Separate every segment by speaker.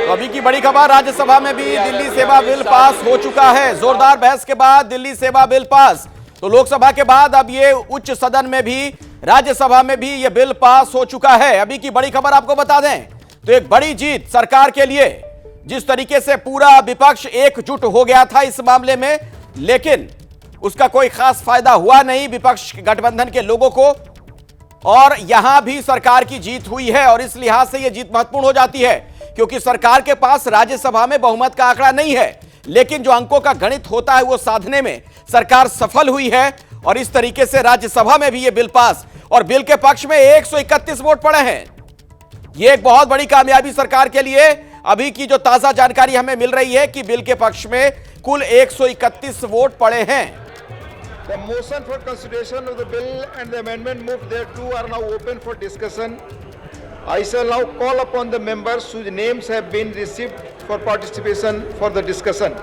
Speaker 1: तो अभी की बड़ी खबर, राज्यसभा में भी दिल्ली सेवा बिल पास हो चुका है। जोरदार बहस के बाद दिल्ली सेवा बिल पास। तो लोकसभा के बाद अब ये उच्च सदन में भी, राज्यसभा में भी ये बिल पास हो चुका है। अभी की बड़ी खबर आपको बता दें तो एक बड़ी जीत सरकार के लिए। जिस तरीके से पूरा विपक्ष एकजुट हो गया था इस मामले में, लेकिन उसका कोई खास फायदा हुआ नहीं विपक्ष गठबंधन के लोगों को, और यहां भी सरकार की जीत हुई है। और इस लिहाज से यह जीत महत्वपूर्ण हो जाती है क्योंकि सरकार के पास राज्यसभा में बहुमत का आंकड़ा नहीं है, लेकिन जो अंकों का गणित होता है वो साधने में सरकार सफल हुई है। और इस तरीके से राज्यसभा में भी यह बिल पास, और बिल के पक्ष में 131 वोट पड़े हैं। यह एक बहुत बड़ी कामयाबी सरकार के लिए। अभी की जो ताजा जानकारी हमें मिल रही है कि बिल के पक्ष में कुल 131 वोट पड़े हैं।
Speaker 2: The motion for consideration of the bill and the amendment moved thereto are now open for discussion. I shall now call upon the members whose names have been received for participation for the discussion.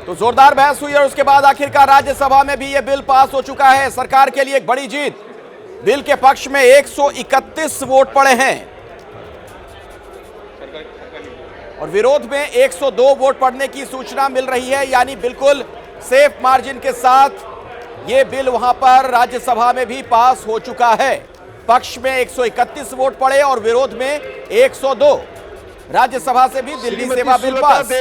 Speaker 1: तो जोरदार बहस हुई और उसके बाद आखिरकार राज्यसभा में भी यह बिल पास हो चुका है। सरकार के लिए एक बड़ी जीत। बिल के पक्ष में 131 वोट पड़े हैं और विरोध में 102 वोट पड़ने की सूचना मिल रही है। यानी बिल्कुल सेफ मार्जिन के साथ यह बिल वहां पर राज्यसभा में भी पास हो चुका है। पक्ष में 131 वोट पड़े और विरोध में 102। राज्यसभा से भी दिल्ली सेवा bill pass.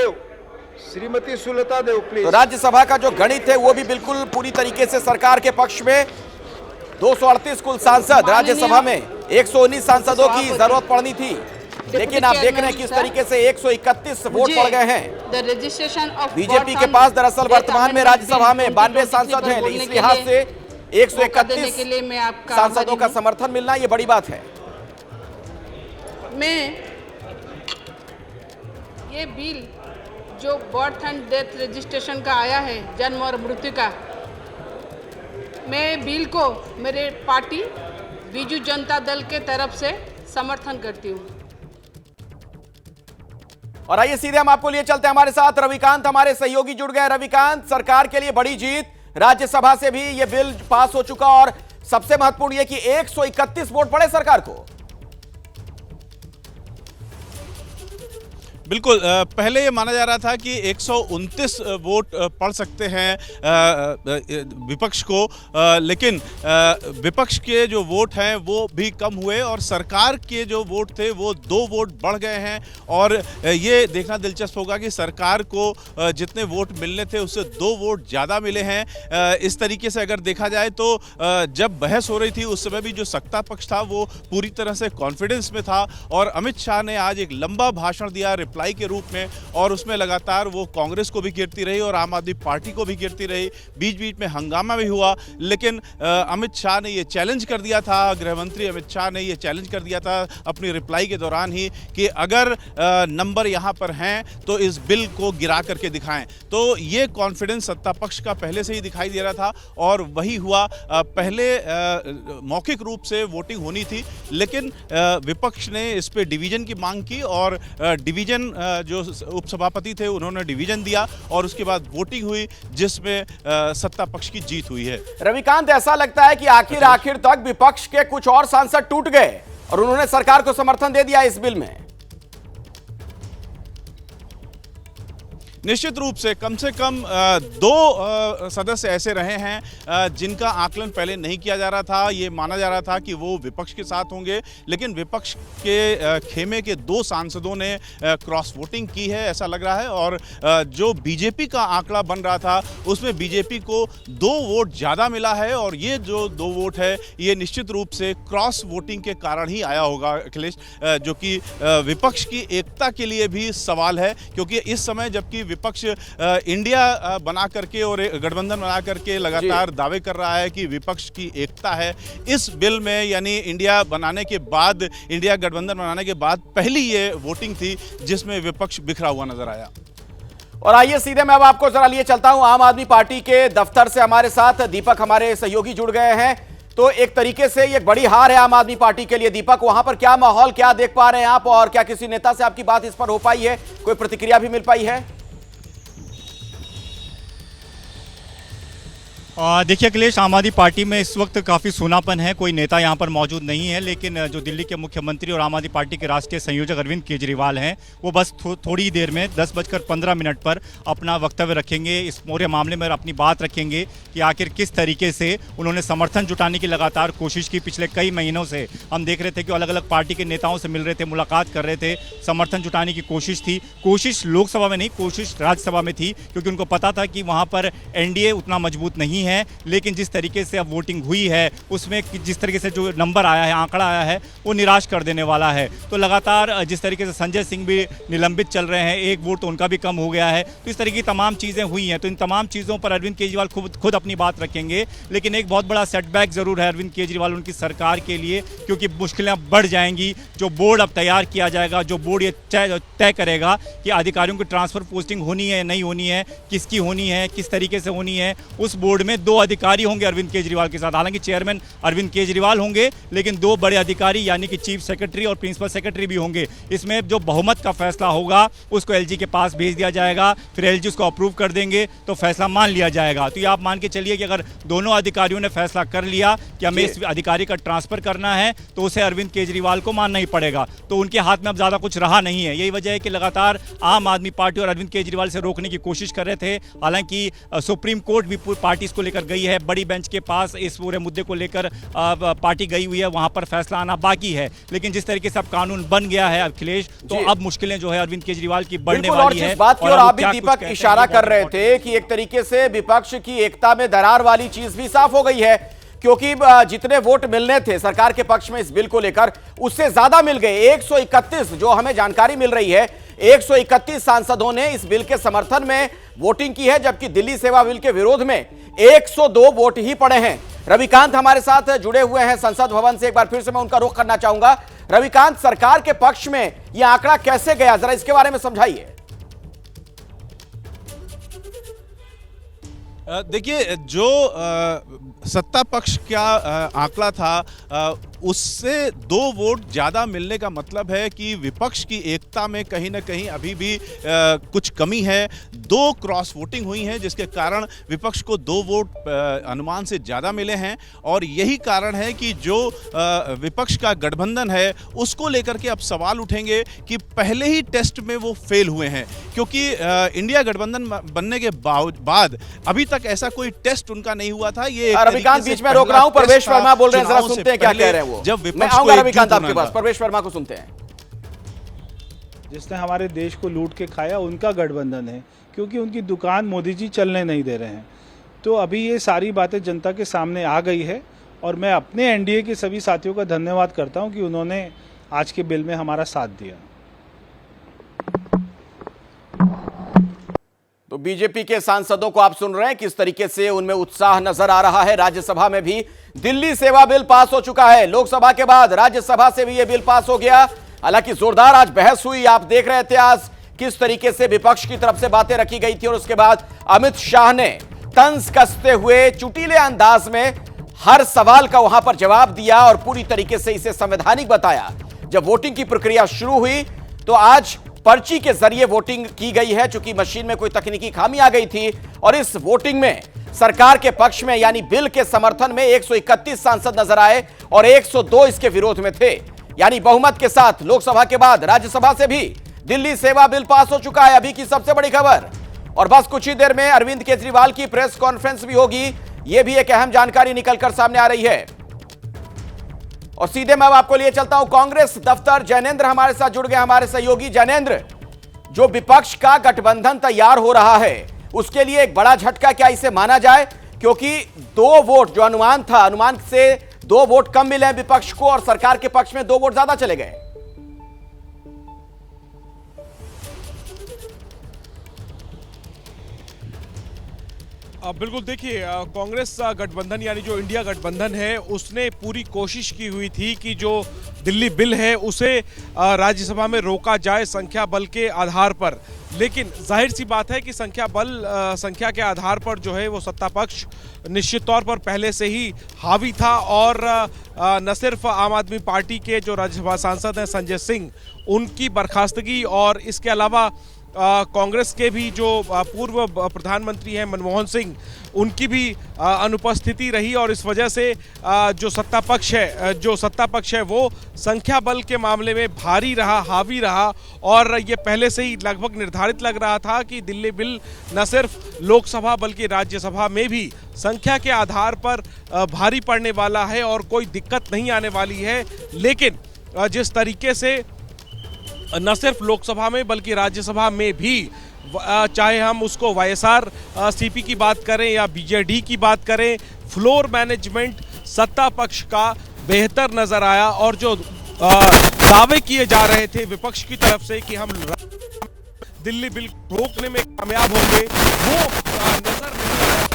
Speaker 2: Shrimati Sulata Deo please.
Speaker 1: तो राज्यसभा का जो गणित है वो भी बिल्कुल पूरी तरीके से सरकार के पक्ष में। 238 कुल सांसद, राज्यसभा में 119 सांसदों की जरूरत पड़नी थी, लेकिन आप देख रहे हैं किस तरीके से 131 वोट पड़ गए हैं। बीजेपी के पास दरअसल वर्तमान में राज्यसभा में 92 सांसद हैं, इस लिहाज से 131 सांसदों का समर्थन मिलना ये बड़ी बात है।
Speaker 3: मैं ये बिल जो बर्थ एंड डेथ रजिस्ट्रेशन का आया है, जन्म और मृत्यु का, मैं बिल को मेरे पार्टी बीजू जनता दल के तरफ से समर्थन करती हूँ।
Speaker 1: और आइए सीधे हम आपको लिए चलते हैं, हमारे साथ रविकांत हमारे सहयोगी जुड़ गए। रविकांत, सरकार के लिए बड़ी जीत, राज्यसभा से भी यह बिल पास हो चुका और सबसे महत्वपूर्ण यह कि 131 वोट पड़े सरकार को।
Speaker 4: बिल्कुल, पहले ये माना जा रहा था कि 129 वोट पड़ सकते हैं विपक्ष को, लेकिन विपक्ष के जो वोट हैं वो भी कम हुए और सरकार के जो वोट थे वो 2 वोट बढ़ गए हैं। और ये देखना दिलचस्प होगा कि सरकार को जितने वोट मिलने थे उससे 2 वोट ज़्यादा मिले हैं। इस तरीके से अगर देखा जाए तो जब बहस हो रही थी उस समय भी जो सत्ता पक्ष था वो पूरी तरह से कॉन्फिडेंस में था और अमित शाह ने आज एक लंबा भाषण दिया के रूप में, और उसमें लगातार वो कांग्रेस को भी घेरती रही और आम आदमी पार्टी को भी घेरती रही। बीच बीच में हंगामा भी हुआ, लेकिन अमित शाह ने ये चैलेंज कर दिया था, गृह मंत्री अमित शाह ने ये चैलेंज कर दिया था अपनी रिप्लाई के दौरान ही कि अगर नंबर यहाँ पर हैं तो इस बिल को गिरा करके दिखाएं। तो ये कॉन्फिडेंस सत्ता पक्ष का पहले से ही दिखाई दे रहा था और वही हुआ। पहले मौखिक रूप से वोटिंग होनी थी, लेकिन विपक्ष ने इस पे डिवीजन की मांग की और डिवीजन जो उपसभापति थे उन्होंने डिवीजन दिया और उसके बाद वोटिंग हुई जिसमें सत्ता पक्ष की जीत हुई है।
Speaker 1: रविकांत, ऐसा लगता है कि आखिर तक विपक्ष के कुछ और सांसद टूट गए और उन्होंने सरकार को समर्थन दे दिया इस बिल में।
Speaker 4: निश्चित रूप से कम 2 सदस्य ऐसे रहे हैं जिनका आकलन पहले नहीं किया जा रहा था। ये माना जा रहा था कि वो विपक्ष के साथ होंगे, लेकिन विपक्ष के खेमे के 2 सांसदों ने क्रॉस वोटिंग की है ऐसा लग रहा है। और जो बीजेपी का आंकड़ा बन रहा था उसमें बीजेपी को 2 वोट ज़्यादा मिला है और ये जो 2 वोट है ये निश्चित रूप से क्रॉस वोटिंग के कारण ही आया होगा अखिलेश, जो कि विपक्ष की एकता के लिए भी सवाल है। क्योंकि इस समय जबकि विपक्ष इंडिया बना करके और गठबंधन बना करके लगातार दावे कर रहा है कि विपक्ष की एकता है, इस बिल में यानी इंडिया बनाने के बाद, इंडिया गठबंधन बनाने के बाद पहली ये वोटिंग थी जिसमें विपक्ष बिखरा हुआ नजर आया।
Speaker 1: और आइए सीधे मैं अब आपको जरा लिए चलता हूं आम आदमी पार्टी के दफ्तर से। हमारे साथ दीपक हमारे सहयोगी जुड़ गए हैं। तो एक तरीके से ये बड़ी हार है आम आदमी पार्टी के लिए। दीपक, वहां पर क्या माहौल, क्या देख पा रहे हैं आप, और क्या किसी नेता से आपकी बात इस पर हो पाई है, कोई प्रतिक्रिया भी मिल पाई है?
Speaker 5: देखिए अखिलेश, आम आदमी पार्टी में इस वक्त काफ़ी सूनापन है, कोई नेता यहाँ पर मौजूद नहीं है। लेकिन जो दिल्ली के मुख्यमंत्री और आम आदमी पार्टी के राष्ट्रीय संयोजक अरविंद केजरीवाल हैं, वो बस थोड़ी ही देर में 10:15 पर अपना वक्तव्य रखेंगे। इस पूरे मामले में अपनी बात रखेंगे कि आखिर किस तरीके से उन्होंने समर्थन जुटाने की लगातार कोशिश की। पिछले कई महीनों से हम देख रहे थे कि अलग अलग पार्टी के नेताओं से मिल रहे थे, मुलाकात कर रहे थे, समर्थन जुटाने की कोशिश थी। कोशिश लोकसभा में नहीं, कोशिश राज्यसभा में थी, क्योंकि उनको पता था कि वहाँ पर एनडीए उतना मजबूत नहीं है। लेकिन जिस तरीके से अब वोटिंग हुई है उसमें जिस तरीके से जो नंबर आया है, आंकड़ा आया है, वो निराश कर देने वाला है। तो लगातार जिस तरीके से संजय सिंह भी निलंबित चल रहे हैं, एक वोट तो उनका भी कम हो गया है। तो इस तरह की तमाम चीज़ें हुई हैं। तो इन तमाम चीज़ों पर अरविंद केजरीवाल खुद अपनी बात रखेंगे। लेकिन एक बहुत बड़ा सेटबैक ज़रूर है अरविंद केजरीवाल उनकी सरकार के लिए, क्योंकि मुश्किलें बढ़ जाएंगी। जो बोर्ड अब तैयार किया जाएगा, जो बोर्ड ये तय करेगा कि अधिकारियों की ट्रांसफ़र पोस्टिंग होनी है नहीं होनी है, किसकी होनी है, किस तरीके से होनी है, उस बोर्ड में 2 अधिकारी होंगे अरविंद केजरीवाल के साथ। हालांकि चेयरमैन अरविंद केजरीवाल होंगे, लेकिन 2 बड़े अधिकारी यानी कि चीफ सेक्रेटरी और प्रिंसिपल सेक्रेटरी भी होंगे। इसमें जो बहुमत का फैसला होगा उसको एलजी के पास भेज दिया जाएगा, फिर एलजी उसको अप्रूव कर देंगे तो फैसला मान लिया जाएगा। तो ये आप मान के चलिए कि अगर दोनों अधिकारियों ने फैसला कर लिया कि हमें इस अधिकारी का ट्रांसफर करना है, तो उसे अरविंद केजरीवाल को मानना ही पड़ेगा। तो उनके हाथ में अब ज़्यादा कुछ रहा नहीं है। यही वजह है कि लगातार आम आदमी पार्टी और अरविंद केजरीवाल से रोकने की कोशिश कर रहे थे। हालांकि सुप्रीम कोर्ट भी पार्टी इसको लेकर गई है, बड़ी बेंच के पास इस पूरे मुद्दे को लेकर पार्टी गई हुई है, वहां पर फैसला आना बाकी है। लेकिन जिस तरीके से अब कानून बन गया है अखिलेश, तो अब मुश्किलें जो है अरविंद केजरीवाल की बढ़ने वाली है।
Speaker 1: बात की और आप भी दीपक इशारा कर रहे थे कि एक तरीके से विपक्ष की एकता में दरार वाली चीज भी साफ हो गई है, क्योंकि जितने वोट मिलने थे सरकार के पक्ष में इस बिल को लेकर, उससे ज्यादा मिल गए। 131 जो हमें जानकारी मिल रही है, 131 सांसदों ने इस बिल के समर्थन में वोटिंग की है, जबकि दिल्ली सेवा बिल के विरोध में 102 वोट ही पड़े हैं। रविकांत हमारे साथ जुड़े हुए हैं संसद भवन से, एक बार फिर से मैं उनका रुख करना चाहूंगा। रविकांत, सरकार के पक्ष में यह आंकड़ा कैसे गया, जरा इसके बारे में समझाइए।
Speaker 4: देखिए, जो सत्ता पक्ष का आंकड़ा था, उससे 2 वोट ज़्यादा मिलने का मतलब है कि विपक्ष की एकता में कहीं ना कहीं अभी भी कुछ कमी है। 2 क्रॉस वोटिंग हुई हैं, जिसके कारण विपक्ष को 2 वोट अनुमान से ज़्यादा मिले हैं। और यही कारण है कि जो विपक्ष का गठबंधन है उसको लेकर के अब सवाल उठेंगे कि पहले ही टेस्ट में वो फेल हुए हैं, क्योंकि इंडिया गठबंधन बनने के बाद अभी तक ऐसा कोई टेस्ट उनका नहीं हुआ था। ये
Speaker 1: रविकांत, बीच में रोक रहा हूं, परवेश वर्मा बोल रहे हैं, जरा सुनते हैं क्या कह रहे हैं वो।
Speaker 4: जब
Speaker 1: मैं आऊंगा रविकांत आपके पास, परवेश वर्मा को सुनते हैं।
Speaker 6: जिसने हमारे देश को लूट के खाया उनका गठबंधन है, क्योंकि उनकी दुकान मोदी जी चलने नहीं दे रहे हैं। तो अभी ये सारी बातें जनता के सामने आ गई है, और मैं अपने एनडीए के सभी साथियों का धन्यवाद करता हूं कि उन्होंने आज के बिल में हमारा साथ दिया।
Speaker 1: तो बीजेपी के सांसदों को आप सुन रहे हैं, किस तरीके से उनमें उत्साह नजर आ रहा है। राज्यसभा में भी दिल्ली सेवा बिल पास हो चुका है, लोकसभा के बाद राज्यसभा से भी यह बिल पास हो गया। हालांकि जोरदार आज बहस हुई, आप देख रहे थे आज किस तरीके से विपक्ष की तरफ से बातें रखी गई थी, और उसके बाद अमित शाह ने तंज कसते हुए चुटीले अंदाज में हर सवाल का वहां पर जवाब दिया और पूरी तरीके से इसे संवैधानिक बताया। जब वोटिंग की प्रक्रिया शुरू हुई तो आज पर्ची के जरिए वोटिंग की गई है, चूंकि मशीन में कोई तकनीकी खामी आ गई थी, और इस वोटिंग में सरकार के पक्ष में यानी बिल के समर्थन में 131 सांसद नजर आए और 102 इसके विरोध में थे। यानी बहुमत के साथ लोकसभा के बाद राज्यसभा से भी दिल्ली सेवा बिल पास हो चुका है। अभी की सबसे बड़ी खबर, और बस कुछ ही देर में अरविंद केजरीवाल की प्रेस कॉन्फ्रेंस भी होगी, यह भी एक अहम जानकारी निकलकर सामने आ रही है। और सीधे मैं आपको लिए चलता हूं कांग्रेस दफ्तर। जैनेंद्र हमारे साथ जुड़ गए, हमारे सहयोगी। जैनेंद्र, जो विपक्ष का गठबंधन तैयार हो रहा है उसके लिए एक बड़ा झटका क्या इसे माना जाए, क्योंकि 2 वोट जो अनुमान था, अनुमान से 2 वोट कम मिले विपक्ष को और सरकार के पक्ष में 2 वोट ज्यादा चले गए।
Speaker 7: बिल्कुल, देखिए, कांग्रेस गठबंधन यानी जो इंडिया गठबंधन है उसने पूरी कोशिश की हुई थी कि जो दिल्ली बिल है उसे राज्यसभा में रोका जाए संख्या बल के आधार पर। लेकिन जाहिर सी बात है कि संख्या के आधार पर जो है वो सत्ता पक्ष निश्चित तौर पर पहले से ही हावी था, और न सिर्फ आम आदमी पार्टी के जो राज्यसभा सांसद हैं संजय सिंह, उनकी बर्खास्तगी और इसके अलावा कांग्रेस के भी जो पूर्व प्रधानमंत्री हैं मनमोहन सिंह, उनकी भी अनुपस्थिति रही और इस वजह से जो सत्ता पक्ष है वो संख्या बल के मामले में भारी रहा, हावी रहा। और ये पहले से ही लगभग निर्धारित लग रहा था कि दिल्ली बिल न सिर्फ लोकसभा बल्कि राज्यसभा में भी संख्या के आधार पर भारी पड़ने वाला है और कोई दिक्कत नहीं आने वाली है। लेकिन जिस तरीके से न सिर्फ लोकसभा में बल्कि राज्यसभा में भी, चाहे हम उसको वाईएसआर सीपी की बात करें या बीजेडी की बात करें, फ्लोर मैनेजमेंट सत्ता पक्ष का बेहतर नजर आया। और जो दावे किए जा रहे थे विपक्ष की तरफ से कि हम दिल्ली बिल रोकने में कामयाब होंगे, वो नजर नहीं आया।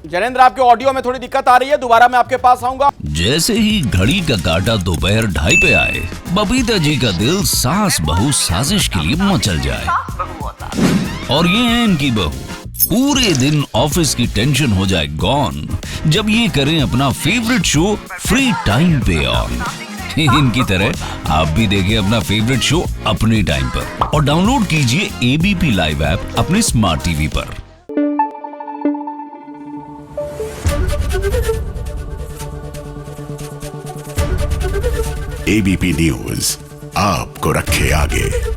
Speaker 1: जैनेंद्र, आपके ऑडियो में थोड़ी दिक्कत आ रही है, दोबारा मैं आपके पास आऊंगा।
Speaker 8: जैसे ही घड़ी का काटा दोपहर 2:30 पे आए, बबीता जी का दिल सास बहू साजिश के लिए मचल जाए। और ये है इनकी बहू, पूरे दिन ऑफिस की टेंशन हो जाए गॉन जब ये करें अपना फेवरेट शो फ्री टाइम पे ऑन। इनकी तरह आप भी देखें अपना फेवरेट शो अपने टाइम पर और डाउनलोड कीजिए एबीपी लाइव ऐप अपने स्मार्ट टीवी पर।
Speaker 9: एबीपी न्यूज आपको रखे आगे।